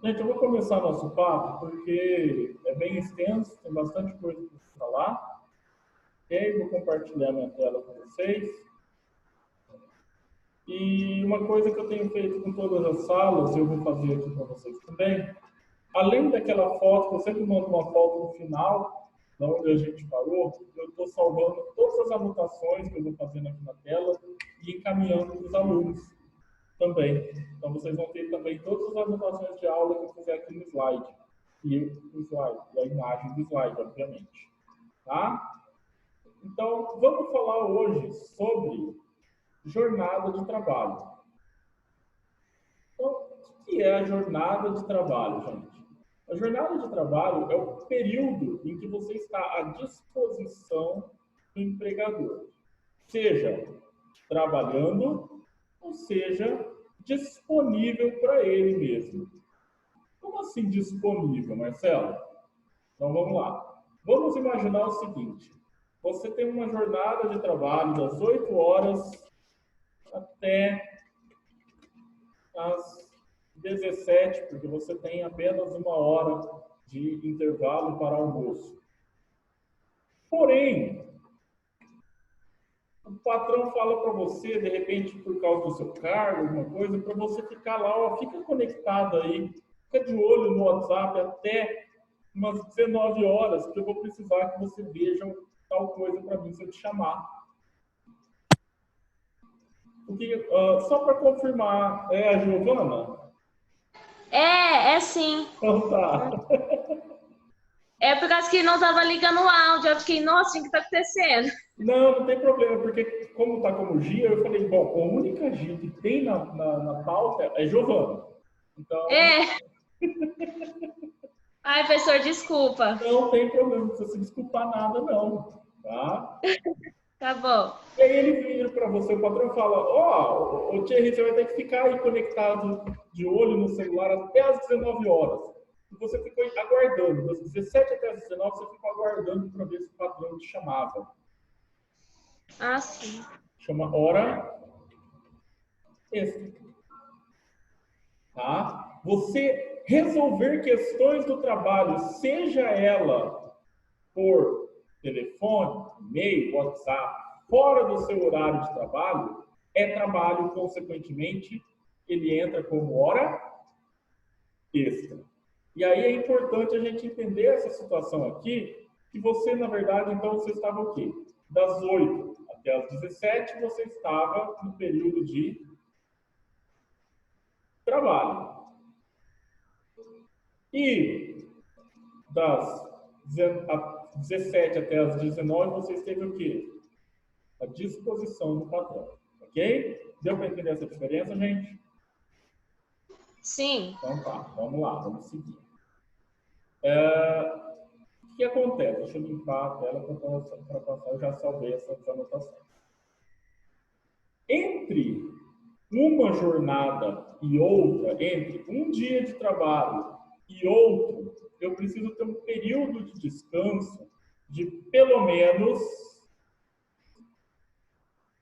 Gente, eu vou começar nosso papo porque é bem extenso, tem bastante coisa para falar. E aí, vou compartilhar minha tela com vocês. E uma coisa que eu tenho feito com todas as salas, eu vou fazer aqui para vocês também, além daquela foto, que eu sempre mando uma foto no final, da onde a gente parou, eu estou salvando todas as anotações que eu vou fazendo aqui na tela e encaminhando para os alunos também. Então, vocês vão ter também todas as anotações de aula que eu fizer aqui no slide. E o slide, e a imagem do slide, obviamente. Tá? Então, vamos falar hoje sobre jornada de trabalho. Então, o que é a jornada de trabalho, gente? A jornada de trabalho é o período em que você está à disposição do empregador, seja trabalhando, ou seja disponível para ele mesmo. Como assim disponível, Marcelo? Então vamos lá. Vamos imaginar o seguinte: você tem uma jornada de trabalho das 8 horas até as 17, porque você tem apenas uma hora de intervalo para almoço. Porém, o patrão fala para você, de repente, por causa do seu cargo, alguma coisa, para você ficar lá, ó, fica conectado aí, fica de olho no WhatsApp até umas 19 horas, que eu vou precisar que você veja tal coisa para mim se eu te chamar. Porque, só para confirmar, é a Giovana? É sim. Então tá. É por causa que não tava ligando o áudio. Eu fiquei, nossa, o que tá acontecendo? Não, não tem problema, porque como está como Gia, eu falei, bom, a única Gia que tem na pauta é Giovana. Então, É. Ai, professor, desculpa. não tem problema, não precisa se desculpar nada, não. Tá? Tá bom. E aí ele vira para você, o patrão fala, ó, oh, Thierry, você vai ter que ficar aí conectado de olho no celular até as 19 horas. E você ficou aguardando, das 17 até as 19, você ficou aguardando para ver se o patrão te chamava. Ah, sim. Chama hora extra. Tá? Você resolver questões do trabalho, seja ela por telefone, e-mail, WhatsApp, fora do seu horário de trabalho, é trabalho, consequentemente, ele entra como hora extra. E aí é importante a gente entender essa situação aqui, que você, na verdade, então, você estava o quê? Das 8 até as 17, você estava no período de trabalho. E das 17 até as 19, você esteve o quê? À disposição do patrão. Ok? Deu para entender essa diferença, gente? Sim. Então tá, vamos lá, vamos seguir. O que acontece? Deixa eu limpar a tela para passar, eu já salvei essas anotações. Entre uma jornada e outra, entre um dia de trabalho e outro, eu preciso ter um período de descanso de pelo menos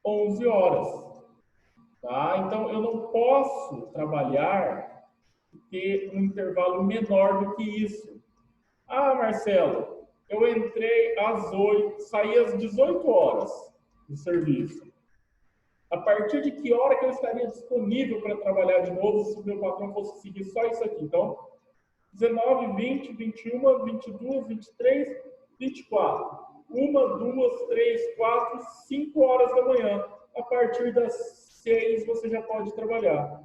11 horas. Tá? Então, eu não posso trabalhar e ter um intervalo menor do que isso. Ah, Marcelo, eu entrei às 8, saí às 18 horas do serviço. A partir de que hora que eu estaria disponível para trabalhar de novo se o meu patrão fosse seguir só isso aqui? Então, 19, 20, 21, 22, 23, 24. 1, 2, 3, 4, 5 horas da manhã. A partir das 6 você já pode trabalhar.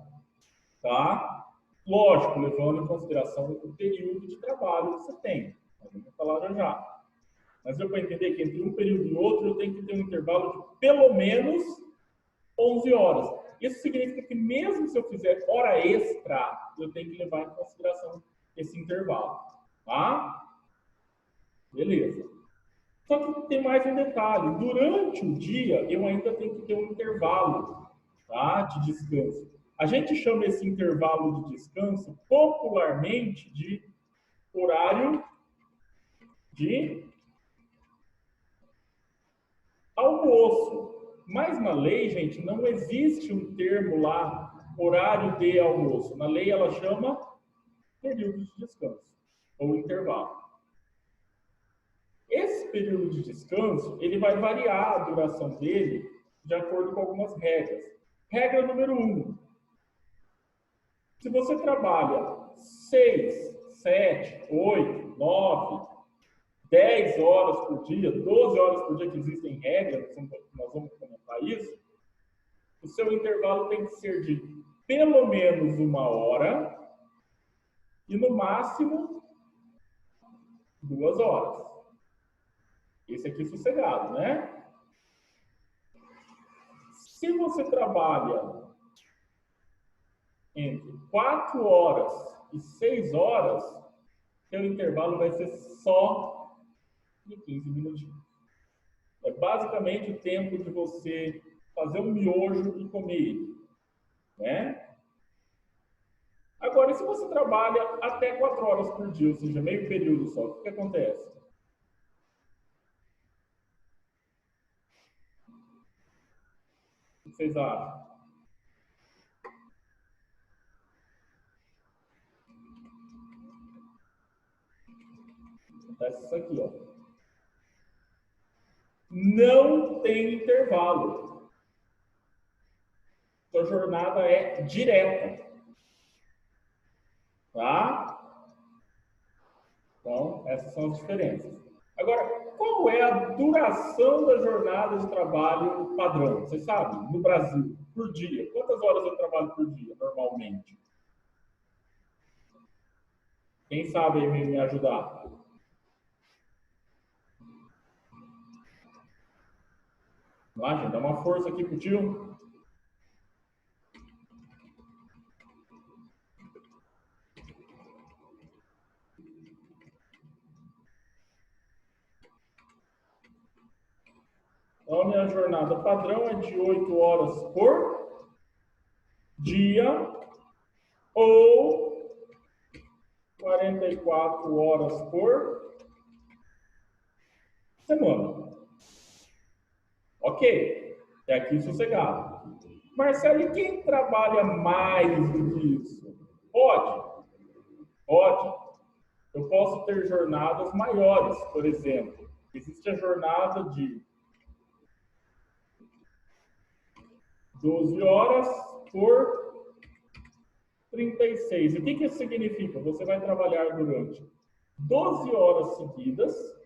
Tá? Lógico, levando em consideração o período de trabalho que você tem. Nós vamos falar já já. Mas deu para entender que entre um período e outro eu tenho que ter um intervalo de pelo menos 11 horas. Isso significa que mesmo se eu fizer hora extra, eu tenho que levar em consideração esse intervalo. Tá? Beleza. Só que tem mais um detalhe. Durante o dia, eu ainda tenho que ter um intervalo, tá, de descanso. A gente chama esse intervalo de descanso popularmente de horário de almoço. Mas na lei, gente, não existe um termo lá, horário de almoço. Na lei ela chama períodos de descanso, ou intervalo. Esse período de descanso, ele vai variar a duração dele de acordo com algumas regras. Regra número 1. Se você trabalha 6, 7, 8, 9, 10 horas por dia, 12 horas por dia, que existem regras, nós vamos comentar isso, o seu intervalo tem que ser de pelo menos 1 hora e no máximo 2 horas. Esse aqui sossegado, né? Se você trabalha entre 4 horas e 6 horas, seu intervalo vai ser só de 15 minutinhos. É basicamente o tempo de você fazer um miojo e comer ele, né? Agora, e se você trabalha até 4 horas por dia, ou seja, meio período só, o que acontece? O que vocês acham? Acontece isso aqui, ó. Não tem intervalo. Sua jornada é direta. Tá? Então, essas são as diferenças. Agora, qual é a duração da jornada de trabalho padrão? Vocês sabem, no Brasil, por dia. Quantas horas eu trabalho por dia, normalmente? Quem sabe aí me ajudar? Vamos lá, gente, dá uma força aqui pro tio. Então, a minha jornada padrão é de 8 horas por dia ou 44 horas por semana. Ok, é aqui sossegado. Marcelo, e quem trabalha mais do que isso? Pode. Eu posso ter jornadas maiores, por exemplo. Existe a jornada de 12 horas por 36. O que isso significa? Você vai trabalhar durante 12 horas seguidas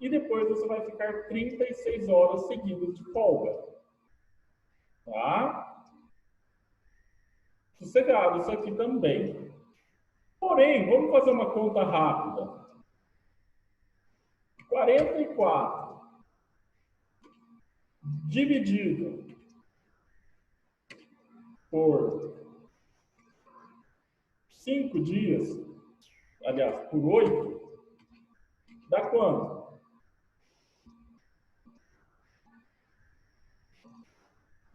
e depois você vai ficar 36 horas seguidas de folga. Tá? Sossegado, isso aqui também. Porém, vamos fazer uma conta rápida. 44 dividido por 5 dias, aliás, por 8, dá quanto?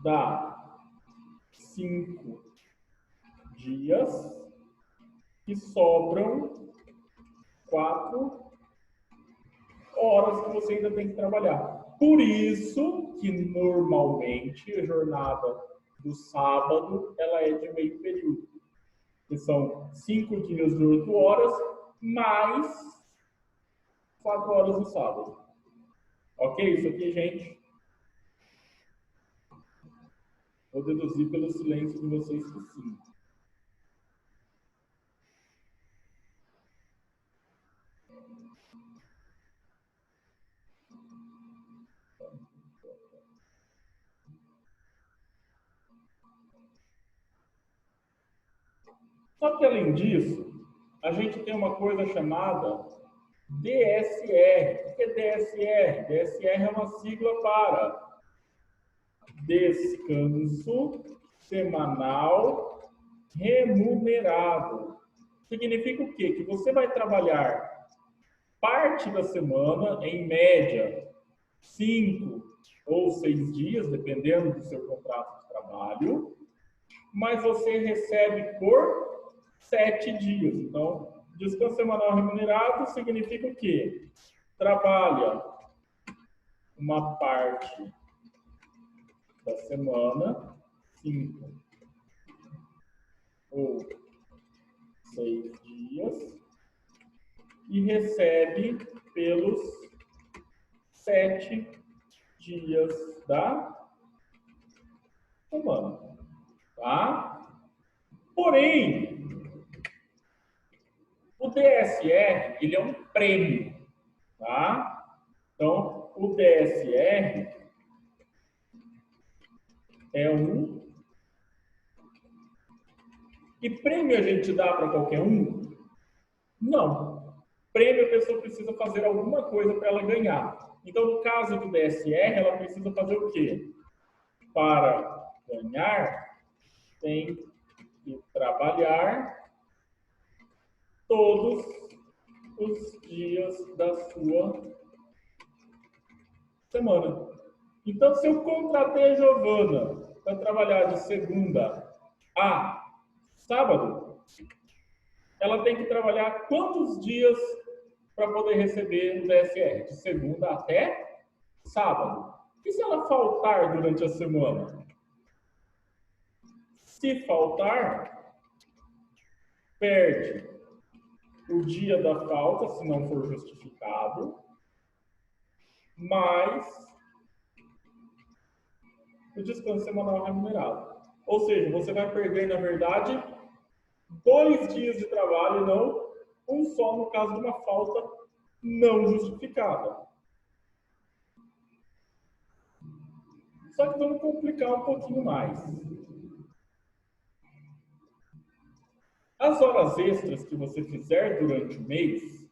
Dá 5 dias que sobram 4 horas que você ainda tem que trabalhar. Por isso que normalmente a jornada do sábado ela é de meio período. Que são 5 dias de 8 horas, mais 4 horas no sábado. Ok? Isso aqui, gente. Vou deduzir pelo silêncio de vocês que sim. Só que, além disso, a gente tem uma coisa chamada DSR. O que é DSR? DSR é uma sigla para descanso semanal remunerado. Significa o quê? Que você vai trabalhar parte da semana, em média, 5 ou 6 dias, dependendo do seu contrato de trabalho, mas você recebe por 7 dias. Então, descanso semanal remunerado significa o quê? Trabalha uma parte da semana, 5 ou 6 dias e recebe pelos 7 dias da semana, tá? Porém, o DSR, ele é um prêmio, tá? Então, o DSR é um... E prêmio a gente dá para qualquer um? Não. Prêmio a pessoa precisa fazer alguma coisa para ela ganhar. Então, no caso do DSR, ela precisa fazer o quê? Para ganhar, tem que trabalhar todos os dias da sua semana. Então, se eu contratei a Giovana para trabalhar de segunda a sábado, ela tem que trabalhar quantos dias para poder receber o DSR? De segunda até sábado. E se ela faltar durante a semana? Se faltar, perde o dia da falta, se não for justificado, mais o descanso semanal remunerado. Ou seja, você vai perder, na verdade, 2 dias de trabalho e não um só no caso de uma falta não justificada. Só que vamos complicar um pouquinho mais. As horas extras que você fizer durante o mês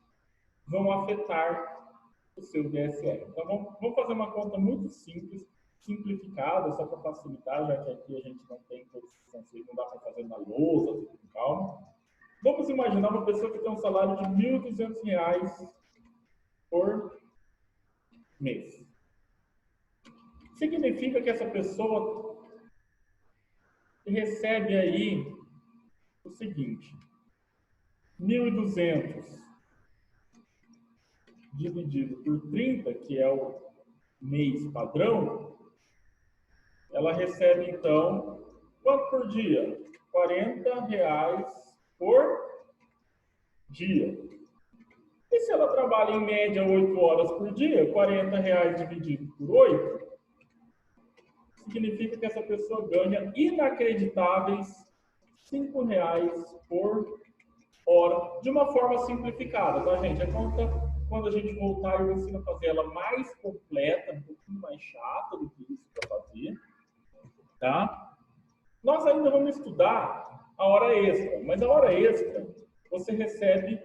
vão afetar o seu DSR. Então, vamos fazer uma conta muito simples, simplificada, só para facilitar, já que aqui a gente não tem todos os conceitos, não dá para fazer na lousa, tudo com calma. Vamos imaginar uma pessoa que tem um salário de R$ 1.200 por mês. Significa que essa pessoa recebe aí o seguinte: 1.200 dividido por 30, que é o mês padrão, ela recebe, então, quanto por dia? R$ 40 por dia. E se ela trabalha em média 8 horas por dia, R$ 40 dividido por 8, significa que essa pessoa ganha inacreditáveis R$ 5 por hora, de uma forma simplificada, tá, gente? A conta, quando a gente voltar, eu ensino a fazer ela mais completa, um pouquinho mais chata do que isso para fazer, tá? Nós ainda vamos estudar a hora extra, mas a hora extra, você recebe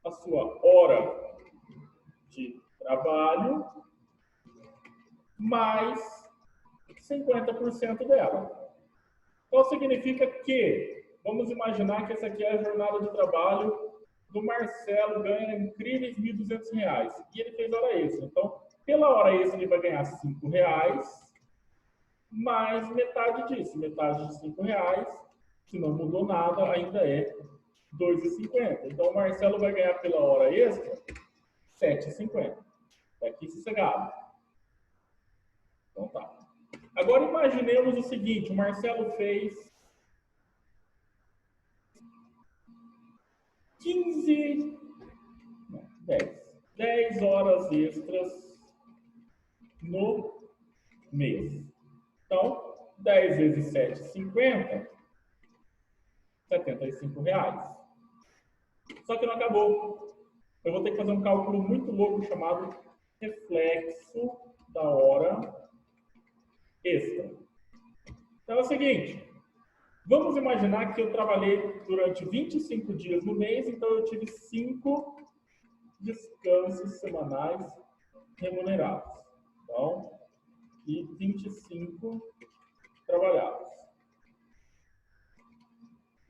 a sua hora de trabalho mais 50% dela. Então, significa que, vamos imaginar que essa aqui é a jornada de trabalho do Marcelo, ganha incríveis R$ 1.200. E ele fez hora extra. Então, pela hora extra, ele vai ganhar R$ 5, mais metade disso. Metade de R$ 5, se não mudou nada, ainda é R$ 2,50. Então, o Marcelo vai ganhar pela hora extra R$ 7,50. Está aqui sossegado. Então, tá. Agora, imaginemos o seguinte: o Marcelo fez 10 horas extras no mês. Então, 10 vezes 7, 50, R$ 75. Só que não acabou. Eu vou ter que fazer um cálculo muito louco chamado reflexo da hora extra. Então é o seguinte: vamos imaginar que eu trabalhei durante 25 dias no mês, então eu tive 5 descansos semanais remunerados. Então, e 25 trabalhados.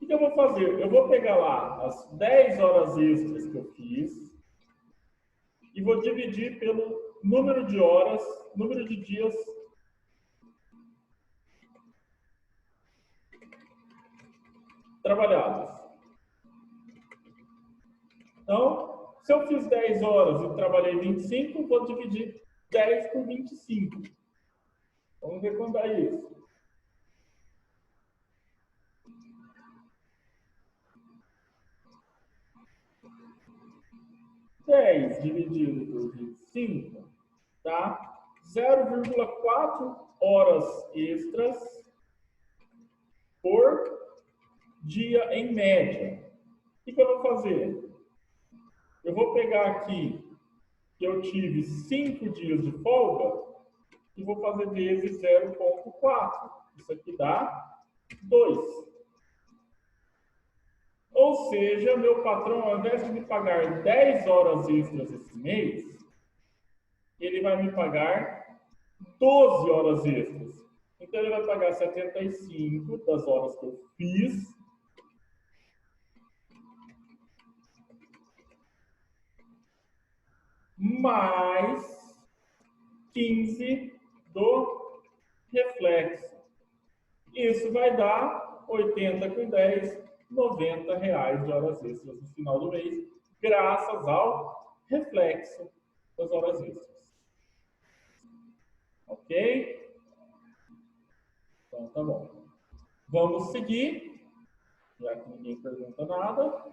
O que eu vou fazer? Eu vou pegar lá as 10 horas extras que eu fiz e vou dividir pelo número de horas, número de dias trabalhados. Então, se eu fiz 10 horas e trabalhei 25, vou dividir 10 por 25. Vamos ver quanto dá isso. 10 dividido por 25 dá 0,4 horas extras por dia em média. O que eu vou fazer? Eu vou pegar aqui que eu tive 5 dias de folga e vou fazer vezes 0,4. Isso aqui dá 2. Ou seja, meu patrão, ao invés de me pagar 10 horas extras esse mês, ele vai me pagar 12 horas extras. Então, ele vai pagar 75 das horas que eu fiz, mais 15 do reflexo. Isso vai dar 80 com 10, R$90 de horas extras no final do mês, graças ao reflexo das horas extras. Ok? Então, tá bom. Vamos seguir, já que ninguém pergunta nada.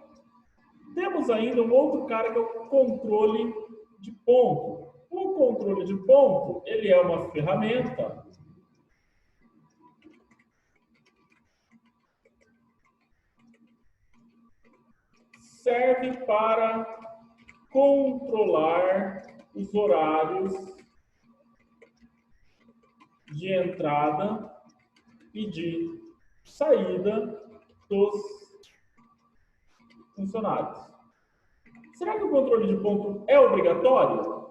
Temos ainda um outro cara que é o controle de ponto. O controle de ponto, ele é uma ferramenta serve para controlar os horários de entrada e de saída dos funcionários. Será que o controle de ponto é obrigatório?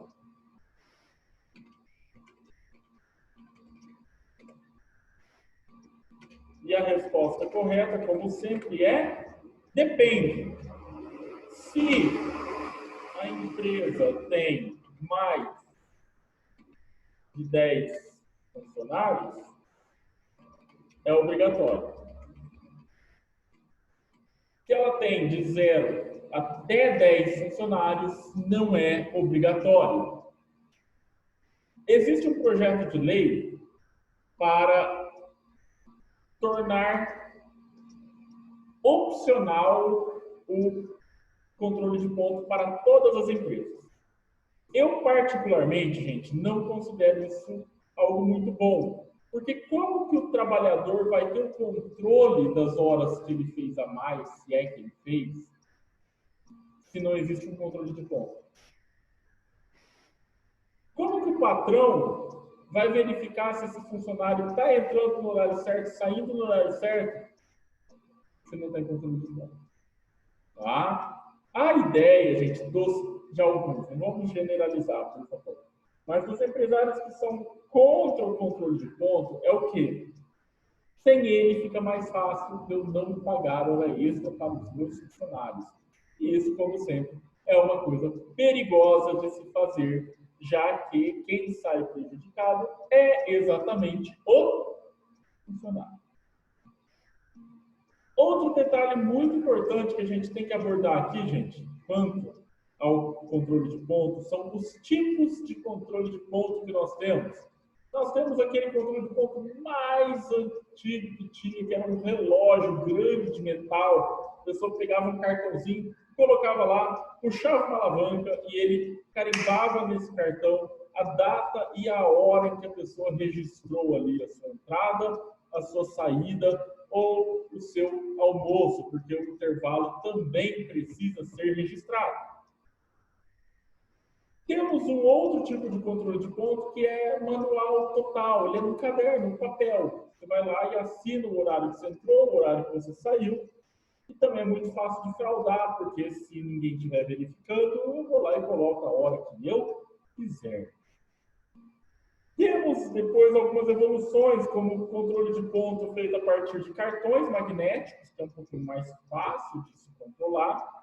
E a resposta correta, como sempre, é depende. Se a empresa tem mais de 10 funcionários, é obrigatório. Se ela tem de 0 até 10 funcionários, não é obrigatório. Existe um projeto de lei para tornar opcional o controle de ponto para todas as empresas. Eu, particularmente, gente, não considero isso algo muito bom. Porque como que o trabalhador vai ter o controle das horas que ele fez a mais, se é que ele fez, se não existe um controle de ponto? Como que o patrão vai verificar se esse funcionário está entrando no horário certo, saindo no horário certo, se não tem controle de ponto? Tá? A ideia, gente, de alguns, não vamos generalizar, por favor, mas dos empresários que são contra o controle de ponto, é o quê? Sem ele, fica mais fácil de eu não pagar hora extra para os meus funcionários. E isso, como sempre, é uma coisa perigosa de se fazer, já que quem sai prejudicado é exatamente o funcionário. Outro detalhe muito importante que a gente tem que abordar aqui, gente, quanto ao controle de ponto, são os tipos de controle de ponto que nós temos. Nós temos aquele controle de ponto mais antigo que tinha, que era um relógio grande de metal. A pessoa pegava um cartãozinho, colocava lá, puxava uma alavanca e ele carimbava nesse cartão a data e a hora em que a pessoa registrou ali a sua entrada, a sua saída ou o seu almoço, porque o intervalo também precisa ser registrado. Temos um outro tipo de controle de ponto que é manual total, ele é no caderno, no papel. Você vai lá e assina o horário que você entrou, o horário que você saiu, e também é muito fácil de fraudar, porque se ninguém estiver verificando, eu vou lá e coloco a hora que eu quiser. Temos depois algumas evoluções, como o controle de ponto feito a partir de cartões magnéticos, que é um pouquinho mais fácil de se controlar,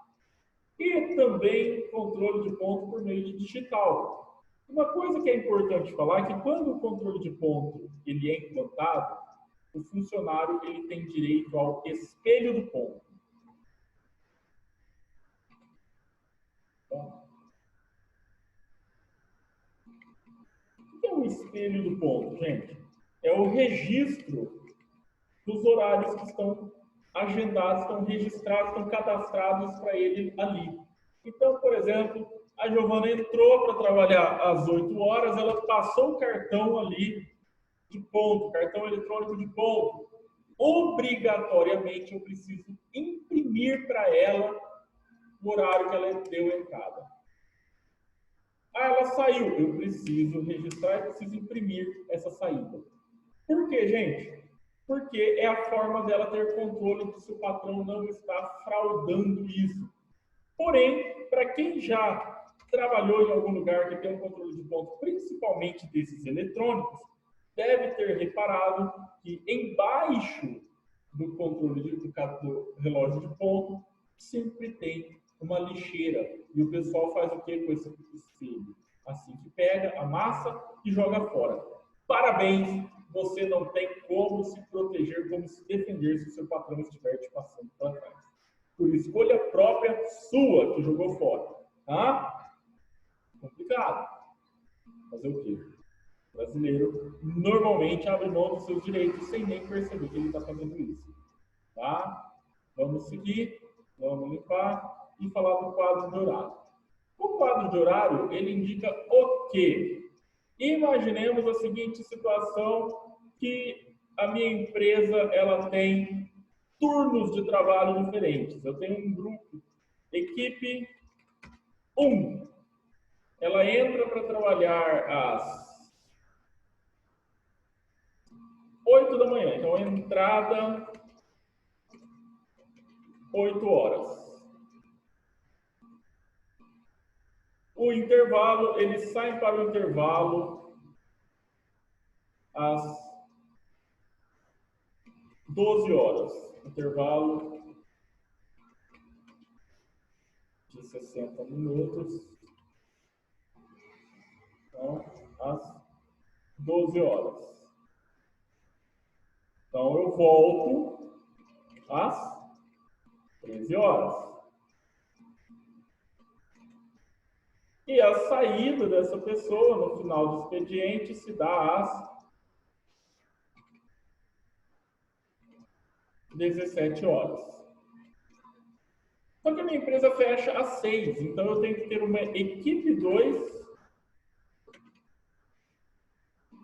e também controle de ponto por meio de digital. Uma coisa que é importante falar é que quando o controle de ponto ele é implantado, o funcionário ele tem direito ao espelho do ponto. Bom, o que é o espelho do ponto, gente? É o registro dos horários que estão agendados, estão registrados, estão cadastrados para ele ali. Então, por exemplo, A Giovana entrou para trabalhar às 8 horas, ela passou o cartão ali de ponto, cartão eletrônico de ponto. Obrigatoriamente eu preciso imprimir para ela o horário que ela deu entrada. Ah, ela saiu. Eu preciso registrar, eu preciso imprimir essa saída. Por quê, gente? Porque é a forma dela ter controle de se o patrão não está fraudando isso. Porém, para quem já trabalhou em algum lugar que tem um controle de ponto, principalmente desses eletrônicos, deve ter reparado que embaixo do controle do relógio de ponto sempre tem uma lixeira. E o pessoal faz o que com esse espelho? Assim que pega, amassa e joga fora. Parabéns! Você não tem como se proteger, como se defender se o seu patrão estiver te passando para trás. Por escolha própria sua que jogou fora. Tá? Complicado. Fazer o quê? O brasileiro normalmente abre mão dos seus direitos sem nem perceber que ele está fazendo isso. Tá? Vamos seguir, vamos limpar e falar do quadro de horário. O quadro de horário, ele indica o quê? Imaginemos a seguinte situação, que a minha empresa ela tem turnos de trabalho diferentes. Eu tenho um grupo, equipe 1. Ela entra para trabalhar às 8 da manhã. Então, entrada 8 horas. O intervalo, eles saem para o intervalo às 12 horas. Intervalo de 60 minutos. Então, às 12 horas. Então, eu volto às 13 horas. E a saída dessa pessoa no final do expediente se dá às 17 horas. Só que a minha empresa fecha às 6, então eu tenho que ter uma equipe 2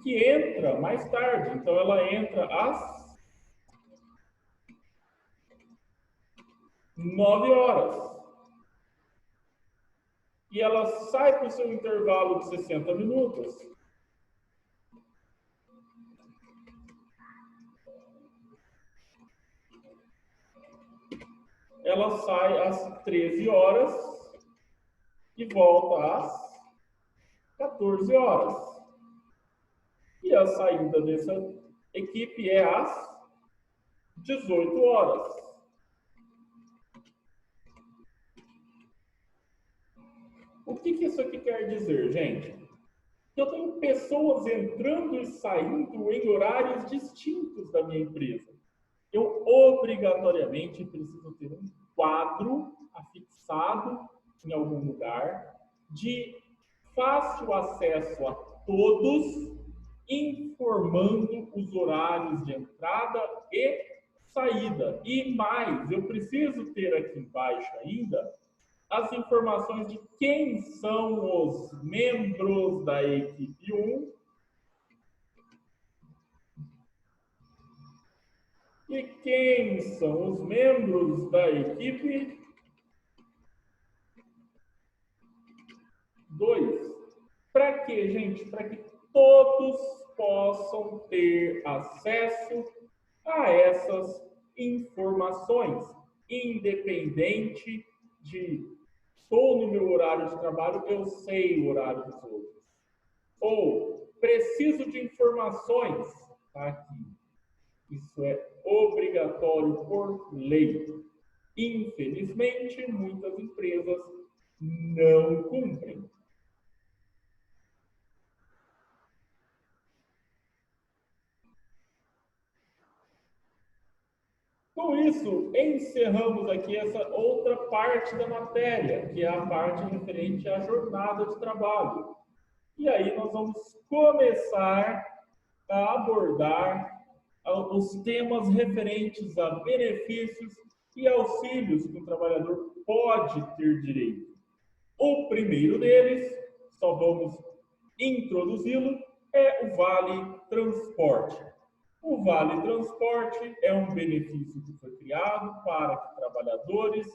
que entra mais tarde. Então ela entra às 9 horas. E ela sai para o seu intervalo de 60 minutos. Ela sai às 13 horas e volta às 14 horas. E a saída dessa equipe é às 18 horas. O que isso aqui quer dizer, gente? Eu tenho pessoas entrando e saindo em horários distintos da minha empresa. Eu obrigatoriamente preciso ter um quadro afixado em algum lugar de fácil acesso a todos, informando os horários de entrada e saída. E mais, eu preciso ter aqui embaixo ainda as informações de quem são os membros da equipe 1 e quem são os membros da equipe 2. Para quê, gente? Para que todos possam ter acesso a essas informações, independente de estou no meu horário de trabalho, eu sei o horário dos outros. Ou preciso de informações, tá aqui. Isso é obrigatório por lei. Infelizmente, muitas empresas não cumprem. Com isso, encerramos aqui essa outra parte da matéria, que é a parte referente à jornada de trabalho. E aí nós vamos começar a abordar os temas referentes a benefícios e auxílios que o trabalhador pode ter direito. O primeiro deles, só vamos introduzi-lo, é o Vale Transporte. O Vale Transporte é um benefício que foi criado para que trabalhadores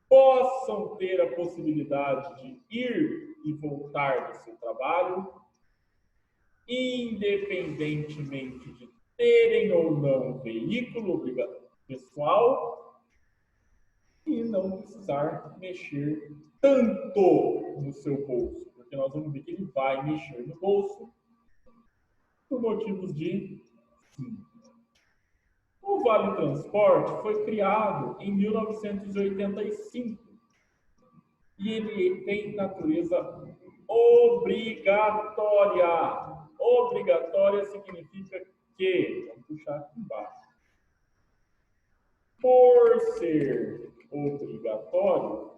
possam ter a possibilidade de ir e voltar do seu trabalho, independentemente de terem ou não veículo pessoal e não precisar mexer tanto no seu bolso, porque nós vamos ver que ele vai mexer no bolso por motivos de sim. O Vale Transporte foi criado em 1985 e ele tem natureza obrigatória. Obrigatória significa que, vamos puxar aqui embaixo, por ser obrigatório,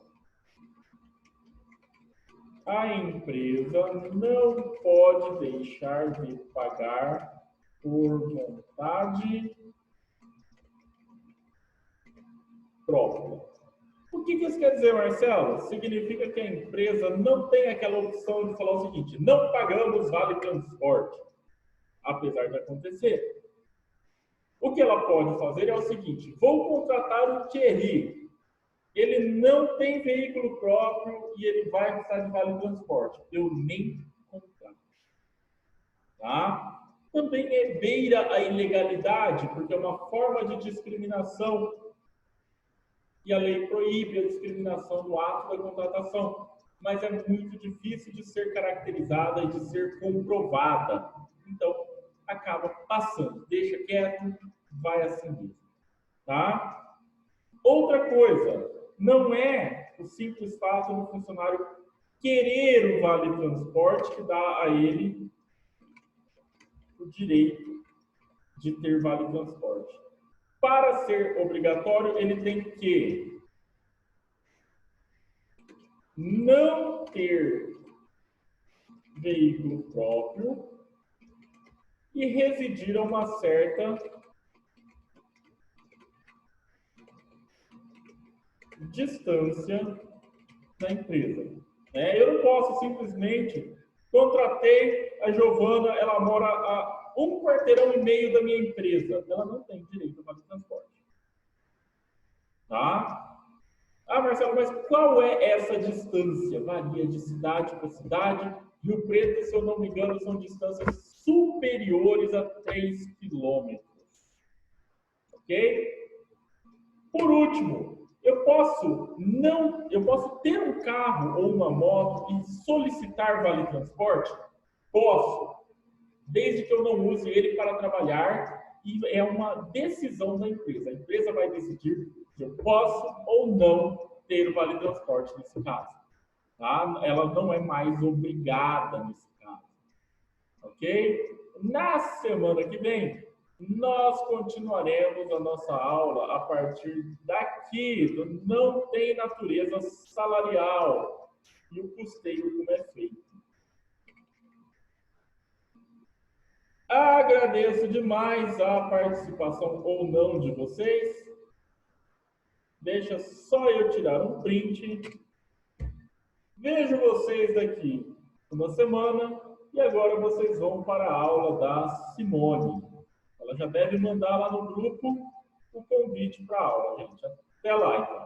a empresa não pode deixar de pagar por vontade própria. O que isso quer dizer, Marcelo? Significa que a empresa não tem aquela opção de falar o seguinte: não pagamos vale transporte, apesar de acontecer. O que ela pode fazer é o seguinte: vou contratar um Thierry. Ele não tem veículo próprio e ele vai precisar de vale transporte. Eu nem contrato. Tá? Também beira a ilegalidade, porque é uma forma de discriminação. E a lei proíbe a discriminação no ato da contratação, mas é muito difícil de ser caracterizada e de ser comprovada. Então, acaba passando, deixa quieto, vai assim mesmo. Tá? Outra coisa, não é o simples fato do funcionário querer o vale transporte que dá a ele o direito de ter vale transporte. Para ser obrigatório, ele tem que não ter veículo próprio e residir a uma certa distância da empresa. Eu não posso simplesmente contratei a Giovana, ela mora a 1,5 quarteirão da minha empresa. Ela não tem direito a vale transporte. Tá? Ah, Marcelo, mas qual é essa distância? Varia de cidade para cidade. Rio Preto, se eu não me engano, são distâncias superiores a 3 quilômetros. Ok? Por último, eu posso ter um carro ou uma moto e solicitar vale transporte? Posso, desde que eu não use ele para trabalhar, e é uma decisão da empresa. A empresa vai decidir se eu posso ou não ter o vale transporte nesse caso. Tá? Ela não é mais obrigada nesse caso. Ok? Na semana que vem, nós continuaremos a nossa aula a partir daqui, do não tem natureza salarial e o custeio como é feito. Agradeço demais a participação ou não de vocês. Deixa só eu tirar um print. Vejo vocês daqui uma semana e agora vocês vão para a aula da Simone. Ela já deve mandar lá no grupo o convite para a aula, gente. Até lá, então.